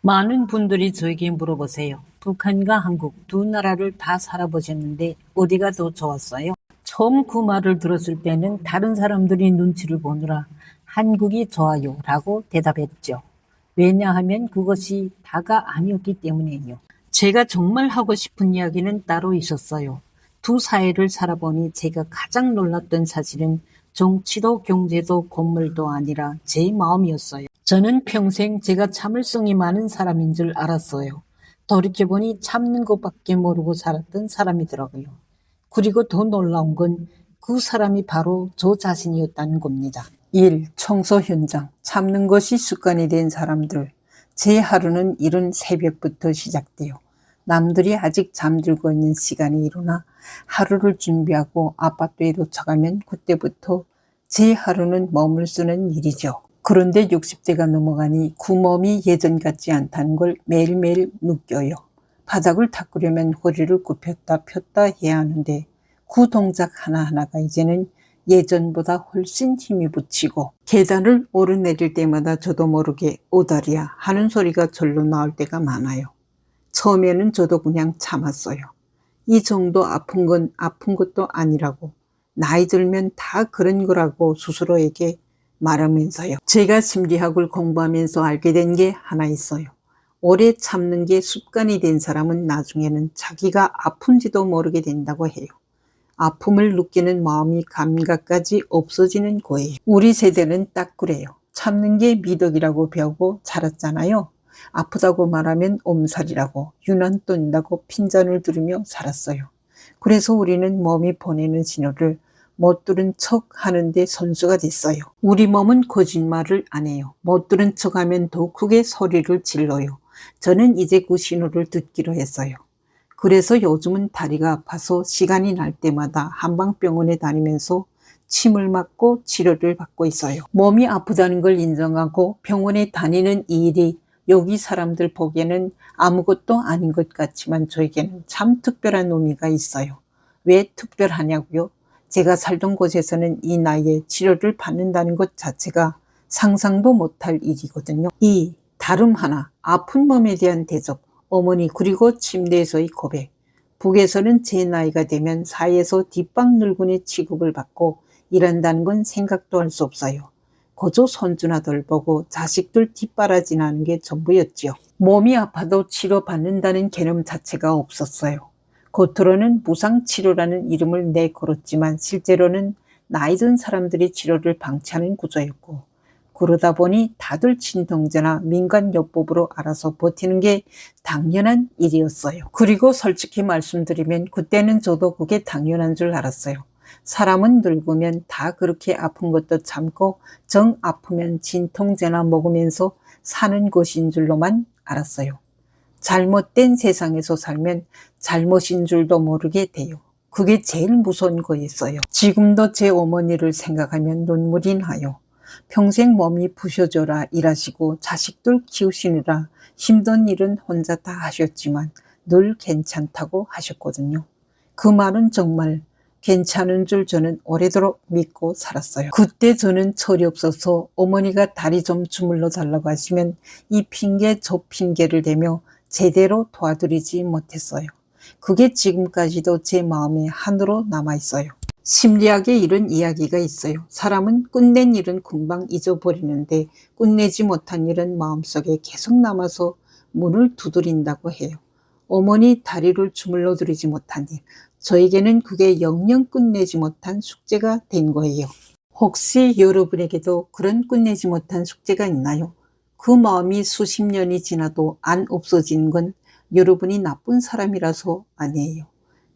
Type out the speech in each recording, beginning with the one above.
많은 분들이 저에게 물어보세요. 북한과 한국 두 나라를 다 살아보셨는데 어디가 더 좋았어요? 처음 그 말을 들었을 때는 다른 사람들이 눈치를 보느라 한국이 좋아요 라고 대답했죠. 왜냐하면 그것이 다가 아니었기 때문이에요. 제가 정말 하고 싶은 이야기는 따로 있었어요. 두 사회를 살아보니 제가 가장 놀랐던 사실은 정치도 경제도 건물도 아니라 제 마음이었어요. 저는 평생 제가 참을성이 많은 사람인 줄 알았어요. 돌이켜보니 참는 것밖에 모르고 살았던 사람이더라고요. 그리고 더 놀라운 건 그 사람이 바로 저 자신이었다는 겁니다. 일, 청소 현장, 참는 것이 습관이 된 사람들. 제 하루는 이른 새벽부터 시작돼요. 남들이 아직 잠들고 있는 시간에 일어나 하루를 준비하고 아파트에 도착하면 그때부터 제 하루는 머물 쓰는 일이죠. 그런데 60대가 넘어가니 그 몸이 예전 같지 않다는 걸 매일매일 느껴요. 바닥을 닦으려면 허리를 굽혔다 폈다 해야 하는데 그 동작 하나하나가 이제는 예전보다 훨씬 힘이 붙이고 계단을 오르내릴 때마다 저도 모르게 오다리야 하는 소리가 절로 나올 때가 많아요. 처음에는 저도 그냥 참았어요. 이 정도 아픈 건 아픈 것도 아니라고, 나이 들면 다 그런 거라고 스스로에게 말하면서요. 제가 심리학을 공부하면서 알게 된 게 하나 있어요. 오래 참는 게 습관이 된 사람은 나중에는 자기가 아픈지도 모르게 된다고 해요. 아픔을 느끼는 마음이 감각까지 없어지는 거예요. 우리 세대는 딱 그래요. 참는 게 미덕이라고 배우고 자랐잖아요. 아프다고 말하면 엄살이라고, 유난 떤다고 핀잔을 들으며 살았어요. 그래서 우리는 몸이 보내는 신호를 못 들은 척 하는데 선수가 됐어요. 우리 몸은 거짓말을 안 해요. 못 들은 척 하면 더 크게 소리를 질러요. 저는 이제 그 신호를 듣기로 했어요. 그래서 요즘은 다리가 아파서 시간이 날 때마다 한방병원에 다니면서 침을 맞고 치료를 받고 있어요. 몸이 아프다는 걸 인정하고 병원에 다니는 이 일이 여기 사람들 보기에는 아무것도 아닌 것 같지만 저에게는 참 특별한 의미가 있어요. 왜 특별하냐고요? 제가 살던 곳에서는 이 나이에 치료를 받는다는 것 자체가 상상도 못할 일이거든요. 이 다름 하나, 아픈 몸에 대한 대접, 어머니 그리고 침대에서의 고백. 북에서는 제 나이가 되면 사회에서 뒷방 늙은이 취급을 받고 일한다는 건 생각도 할 수 없어요. 거저 손주나 돌보고 자식들 뒷바라지나는 게 전부였지요. 몸이 아파도 치료받는다는 개념 자체가 없었어요. 겉으로는 무상치료라는 이름을 내걸었지만 실제로는 나이 든 사람들이 치료를 방치하는 구조였고, 그러다 보니 다들 친동제나 민간요법으로 알아서 버티는 게 당연한 일이었어요. 그리고 솔직히 말씀드리면 그때는 저도 그게 당연한 줄 알았어요. 사람은 늙으면 다 그렇게 아픈 것도 참고 정 아프면 진통제나 먹으면서 사는 것인 줄로만 알았어요. 잘못된 세상에서 살면 잘못인 줄도 모르게 돼요. 그게 제일 무서운 거였어요. 지금도 제 어머니를 생각하면 눈물이 나요. 평생 몸이 부셔져라 일하시고 자식들 키우시느라 힘든 일은 혼자 다 하셨지만 늘 괜찮다고 하셨거든요. 그 말은 정말 괜찮은 줄 저는 오래도록 믿고 살았어요. 그때 저는 철이 없어서 어머니가 다리 좀 주물러 달라고 하시면 이 핑계 저 핑계를 대며 제대로 도와드리지 못했어요. 그게 지금까지도 제 마음에 한으로 남아있어요. 심리학에 이런 이야기가 있어요. 사람은 끝낸 일은 금방 잊어버리는데 끝내지 못한 일은 마음속에 계속 남아서 문을 두드린다고 해요. 어머니 다리를 주물러 드리지 못한 일, 저에게는 그게 영영 끝내지 못한 숙제가 된 거예요. 혹시 여러분에게도 그런 끝내지 못한 숙제가 있나요? 그 마음이 수십 년이 지나도 안 없어지는 건 여러분이 나쁜 사람이라서 아니에요.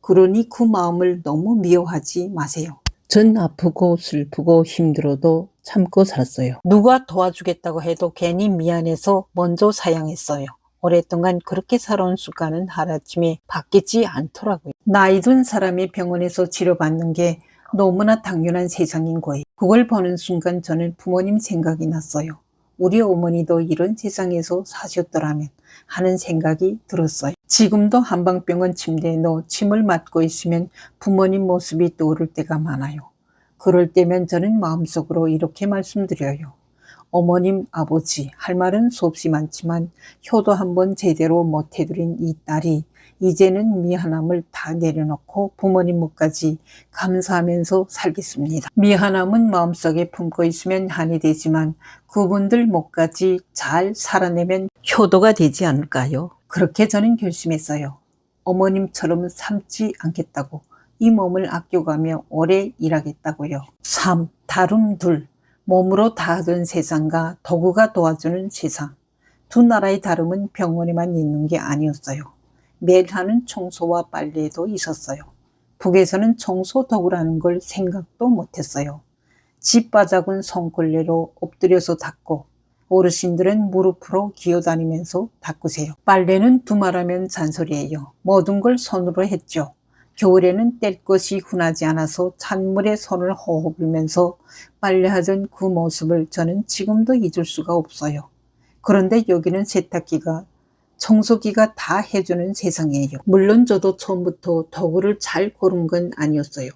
그러니 그 마음을 너무 미워하지 마세요. 전 아프고 슬프고 힘들어도 참고 살았어요. 누가 도와주겠다고 해도 괜히 미안해서 먼저 사양했어요. 오랫동안 그렇게 살아온 습관은 하루아침에 바뀌지 않더라고요. 나이 든 사람이 병원에서 치료받는 게 너무나 당연한 세상인 거예요. 그걸 보는 순간 저는 부모님 생각이 났어요. 우리 어머니도 이런 세상에서 사셨더라면 하는 생각이 들었어요. 지금도 한방병원 침대에 누워 침을 맞고 있으면 부모님 모습이 떠오를 때가 많아요. 그럴 때면 저는 마음속으로 이렇게 말씀드려요. 어머님, 아버지 할 말은 수없이 많지만 효도 한번 제대로 못 해드린 이 딸이 이제는 미안함을 다 내려놓고 부모님 몫까지 감사하면서 살겠습니다. 미안함은 마음속에 품고 있으면 한이 되지만 그분들 몫까지 잘 살아내면 효도가 되지 않을까요? 그렇게 저는 결심했어요. 어머님처럼 삶지 않겠다고. 이 몸을 아껴가며 오래 일하겠다고요. 3. 다름 둘. 몸으로 다 하던 세상과 도구가 도와주는 세상. 두 나라의 다름은 병원에만 있는 게 아니었어요. 매일 하는 청소와 빨래도 있었어요. 북에서는 청소 도구라는 걸 생각도 못했어요. 집 바닥은 손걸레로 엎드려서 닦고 어르신들은 무릎으로 기어다니면서 닦으세요. 빨래는 두말하면 잔소리예요. 모든 걸 손으로 했죠. 겨울에는 뗄 것이 흔하지 않아서 찬물에 손을 호호 불면서 빨래하던 그 모습을 저는 지금도 잊을 수가 없어요. 그런데 여기는 세탁기가, 청소기가 다 해주는 세상이에요. 물론 저도 처음부터 도구를 잘 고른 건 아니었어요.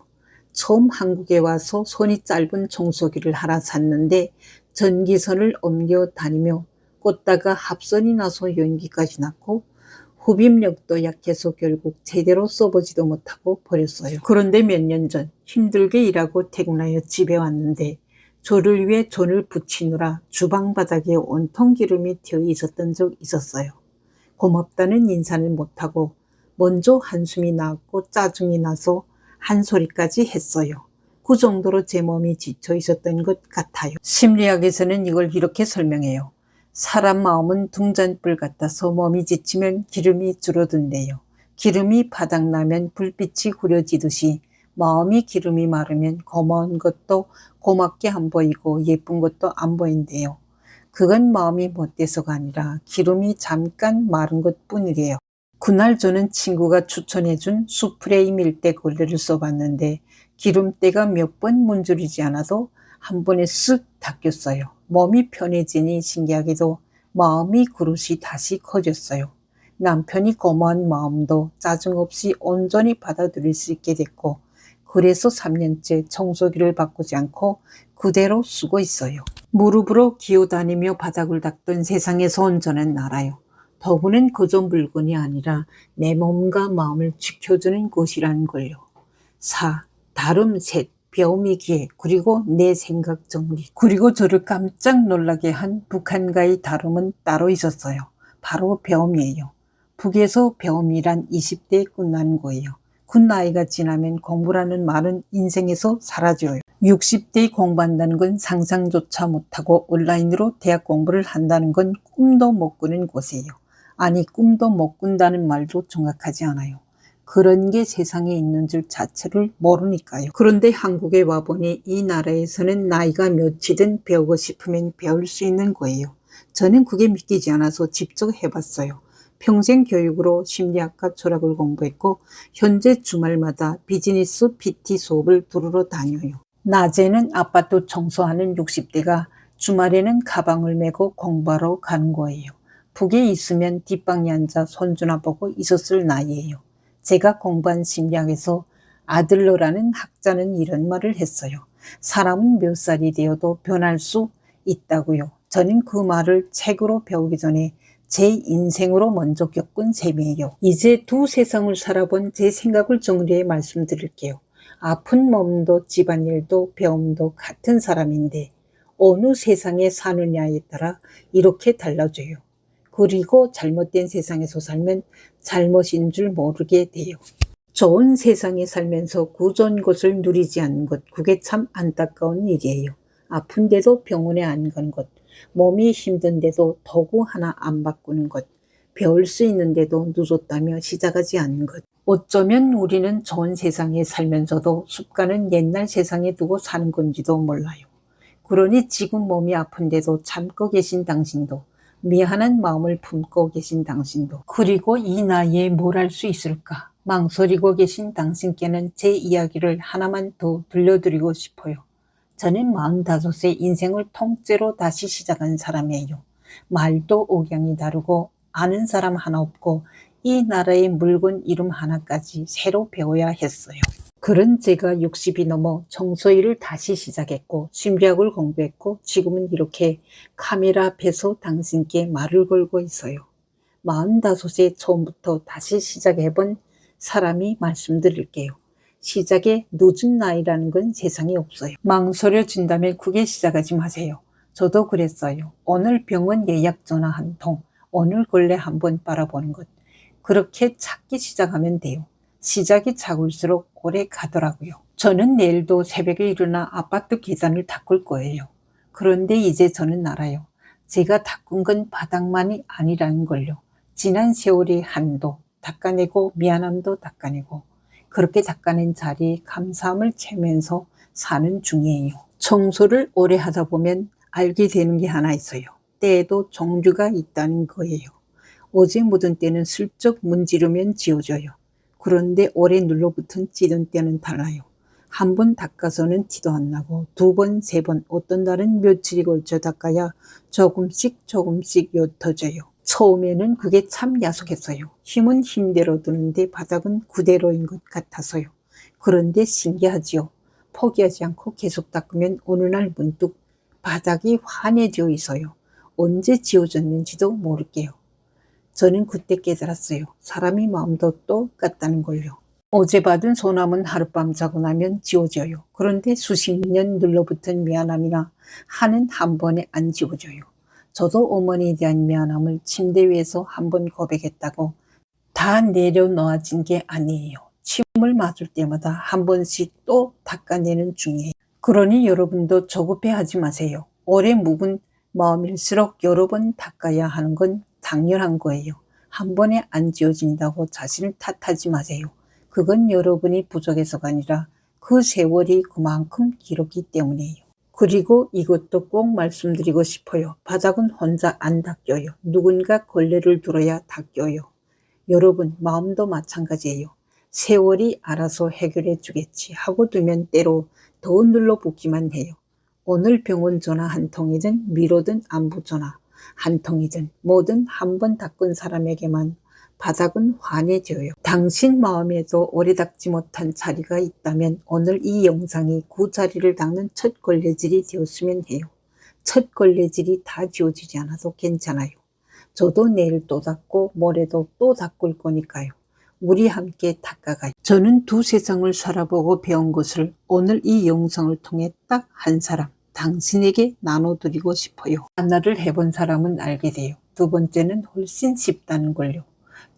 처음 한국에 와서 손이 짧은 청소기를 하나 샀는데 전기선을 옮겨 다니며 꽂다가 합선이 나서 연기까지 났고 흡입력도 약해서 결국 제대로 써보지도 못하고 버렸어요. 그런데 몇 년 전 힘들게 일하고 퇴근하여 집에 왔는데 저를 위해 전을 부치느라 주방 바닥에 온통 기름이 튀어 있었던 적 있었어요. 고맙다는 인사를 못하고 먼저 한숨이 나왔고 짜증이 나서 한 소리까지 했어요. 그 정도로 제 몸이 지쳐 있었던 것 같아요. 심리학에서는 이걸 이렇게 설명해요. 사람 마음은 등잔불 같아서 몸이 지치면 기름이 줄어든대요. 기름이 바닥나면 불빛이 구려지듯이 마음이 기름이 마르면 고마운 것도 고맙게 안 보이고 예쁜 것도 안 보인대요. 그건 마음이 못돼서가 아니라 기름이 잠깐 마른 것뿐이래요. 그날 저는 친구가 추천해준 수프레이 밀대 걸레를 써봤는데 기름때가 몇 번 문지르지 않아도 한 번에 쓱 닦였어요. 몸이 편해지니 신기하게도 마음이 그릇이 다시 커졌어요. 남편이 고마운 마음도 짜증 없이 온전히 받아들일 수 있게 됐고 그래서 3년째 청소기를 바꾸지 않고 그대로 쓰고 있어요. 무릎으로 기어다니며 바닥을 닦던 세상에서 온 저는 알아요. 도구는 그저 물건이 아니라 내 몸과 마음을 지켜주는 것이라는 걸요. 4. 다름 셋. 배움이 기회, 그리고 내 생각 정리. 그리고 저를 깜짝 놀라게 한 북한과의 다름은 따로 있었어요. 바로 배움이에요. 북에서 배움이란 20대에 끝나는 거예요. 그 나이가 지나면 공부라는 말은 인생에서 사라져요. 60대에 공부한다는 건 상상조차 못하고 온라인으로 대학 공부를 한다는 건 꿈도 못 꾸는 곳이에요. 아니, 꿈도 못 꾼다는 말도 정확하지 않아요. 그런 게 세상에 있는 줄 자체를 모르니까요. 그런데 한국에 와보니 이 나라에서는 나이가 몇이든 배우고 싶으면 배울 수 있는 거예요. 저는 그게 믿기지 않아서 직접 해봤어요. 평생 교육으로 심리학과 철학을 공부했고 현재 주말마다 비즈니스 PT 수업을 들으러 다녀요. 낮에는 아파트 청소하는 60대가 주말에는 가방을 메고 공부하러 가는 거예요. 북에 있으면 뒷방에 앉아 손주나 보고 있었을 나이예요. 제가 공부한 심리학에서 아들러라는 학자는 이런 말을 했어요. 사람은 몇 살이 되어도 변할 수 있다고요. 저는 그 말을 책으로 배우기 전에 제 인생으로 먼저 겪은 셈이에요. 이제 두 세상을 살아본 제 생각을 정리해 말씀드릴게요. 아픈 몸도 집안일도 배움도 같은 사람인데 어느 세상에 사느냐에 따라 이렇게 달라져요. 그리고 잘못된 세상에서 살면 잘못인 줄 모르게 돼요. 좋은 세상에 살면서 그 좋은 것을 누리지 않는 것, 그게 참 안타까운 일이에요. 아픈데도 병원에 안 간 것, 몸이 힘든데도 도구 하나 안 바꾸는 것, 배울 수 있는데도 늦었다며 시작하지 않는 것. 어쩌면 우리는 좋은 세상에 살면서도 습관은 옛날 세상에 두고 사는 건지도 몰라요. 그러니 지금 몸이 아픈데도 참고 계신 당신도, 미안한 마음을 품고 계신 당신도, 그리고 이 나이에 뭘 할 수 있을까 망설이고 계신 당신께는 제 이야기를 하나만 더 들려드리고 싶어요. 저는 45세 인생을 통째로 다시 시작한 사람이에요. 말도 억양이 다르고 아는 사람 하나 없고 이 나라의 물건 이름 하나까지 새로 배워야 했어요. 그런 제가 60이 넘어 청소일을 다시 시작했고 심리학을 공부했고 지금은 이렇게 카메라 앞에서 당신께 말을 걸고 있어요. 45세 처음부터 다시 시작해본 사람이 말씀드릴게요. 시작에 늦은 나이라는 건 세상에 없어요. 망설여진다면 크게 시작하지 마세요. 저도 그랬어요. 오늘 병원 예약 전화 한 통, 오늘 걸레 한번 빨아보는 것. 그렇게 찾기 시작하면 돼요. 시작이 작을수록 오래 가더라고요. 저는 내일도 새벽에 일어나 아파트 계단을 닦을 거예요. 그런데 이제 저는 알아요. 제가 닦은 건 바닥만이 아니라는 걸요. 지난 세월의 한도 닦아내고 미안함도 닦아내고 그렇게 닦아낸 자리에 감사함을 채면서 사는 중이에요. 청소를 오래 하다 보면 알게 되는 게 하나 있어요. 때에도 종류가 있다는 거예요. 어제 묻은 때는 슬쩍 문지르면 지워져요. 그런데 오래 눌러붙은 찌든 때는 달라요. 한 번 닦아서는 티도 안 나고 두 번, 세 번, 어떤 날은 며칠이 걸쳐 닦아야 조금씩 옅어져요. 처음에는 그게 참 야속했어요. 힘은 힘대로 드는데 바닥은 그대로인 것 같아서요. 그런데 신기하지요. 포기하지 않고 계속 닦으면 어느 날 문득 바닥이 환해져 있어요. 언제 지워졌는지도 모를게요. 저는 그때 깨달았어요. 사람이 마음도 똑같다는 걸요. 어제 받은 소남은 하룻밤 자고 나면 지워져요. 그런데 수십 년 눌러붙은 미안함이나 한은 한 번에 안 지워져요. 저도 어머니에 대한 미안함을 침대 위에서 한 번 고백했다고 다 내려놓아진 게 아니에요. 침을 맞을 때마다 한 번씩 또 닦아내는 중이에요. 그러니 여러분도 조급해하지 마세요. 오래 묵은 마음일수록 여러 번 닦아야 하는 건 당연한 거예요. 한 번에 안 지워진다고 자신을 탓하지 마세요. 그건 여러분이 부족해서가 아니라 그 세월이 그만큼 길었기 때문이에요. 그리고 이것도 꼭 말씀드리고 싶어요. 바닥은 혼자 안 닦여요. 누군가 걸레를 들어야 닦여요. 여러분 마음도 마찬가지예요. 세월이 알아서 해결해 주겠지 하고 두면 때로 더 눌러붙기만 해요. 오늘 병원 전화 한 통이든 미로든 안부 전화 한 통이든 뭐든 한 번 닦은 사람에게만 바닥은 환해져요. 당신 마음에도 오래 닦지 못한 자리가 있다면 오늘 이 영상이 그 자리를 닦는 첫 걸레질이 되었으면 해요. 첫 걸레질이 다 지워지지 않아도 괜찮아요. 저도 내일 또 닦고 모레도 또 닦을 거니까요. 우리 함께 닦아가요. 저는 두 세상을 살아보고 배운 것을 오늘 이 영상을 통해 딱 한 사람, 당신에게 나눠드리고 싶어요. 하나를 해본 사람은 알게 돼요. 두 번째는 훨씬 쉽다는 걸요.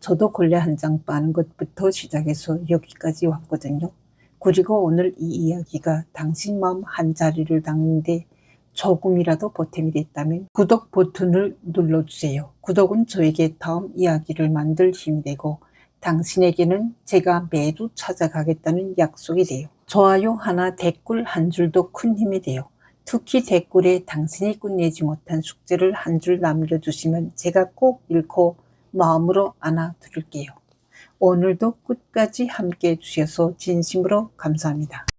저도 걸레 한 장 빠는 것부터 시작해서 여기까지 왔거든요. 그리고 오늘 이 이야기가 당신 마음 한 자리를 닦는데 조금이라도 보탬이 됐다면 구독 버튼을 눌러주세요. 구독은 저에게 다음 이야기를 만들 힘이 되고 당신에게는 제가 매주 찾아가겠다는 약속이 돼요. 좋아요 하나, 댓글 한 줄도 큰 힘이 돼요. 특히 댓글에 당신이 끝내지 못한 숙제를 한 줄 남겨주시면 제가 꼭 읽고 마음으로 안아드릴게요. 오늘도 끝까지 함께 해주셔서 진심으로 감사합니다.